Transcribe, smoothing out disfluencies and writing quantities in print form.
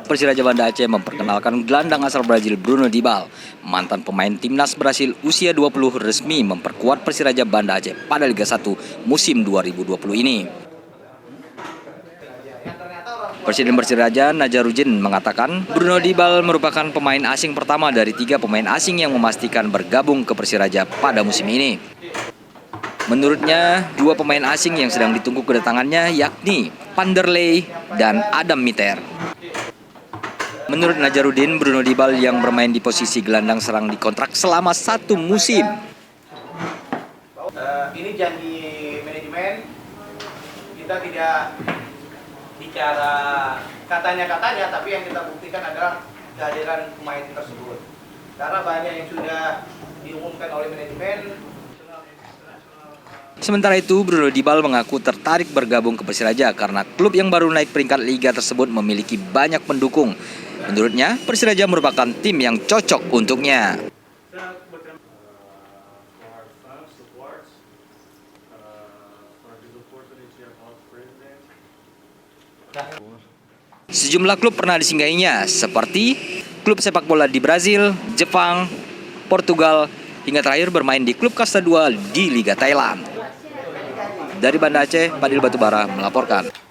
Persiraja Banda Aceh memperkenalkan gelandang asal Brazil Bruno Dibal. Mantan pemain timnas Brasil usia 20 resmi memperkuat Persiraja Banda Aceh pada Liga 1 musim 2020 ini. Presiden Persiraja Najarudin mengatakan Bruno Dibal merupakan pemain asing pertama dari 3 pemain asing yang memastikan bergabung ke Persiraja pada musim ini. Menurutnya, 2 pemain asing yang sedang ditunggu kedatangannya yakni Vanderlei dan Adam Miter. Menurut Najarudin, Bruno Dibal yang bermain di posisi gelandang serang dikontrak selama 1 musim. Ini janji manajemen, kita tidak bicara katanya, tapi yang kita buktikan adalah kehadiran pemain tersebut. Karena banyak yang sudah diumumkan oleh manajemen. Sementara itu, Bruno Dibal mengaku tertarik bergabung ke Persiraja karena klub yang baru naik peringkat liga tersebut memiliki banyak pendukung. Menurutnya, Persiraja merupakan tim yang cocok untuknya. Sejumlah klub pernah disinggahinya, seperti klub sepak bola di Brazil, Jepang, Portugal, hingga terakhir bermain di klub kasta 2 di Liga Thailand. Dari Banda Aceh, Fadil Batubara melaporkan.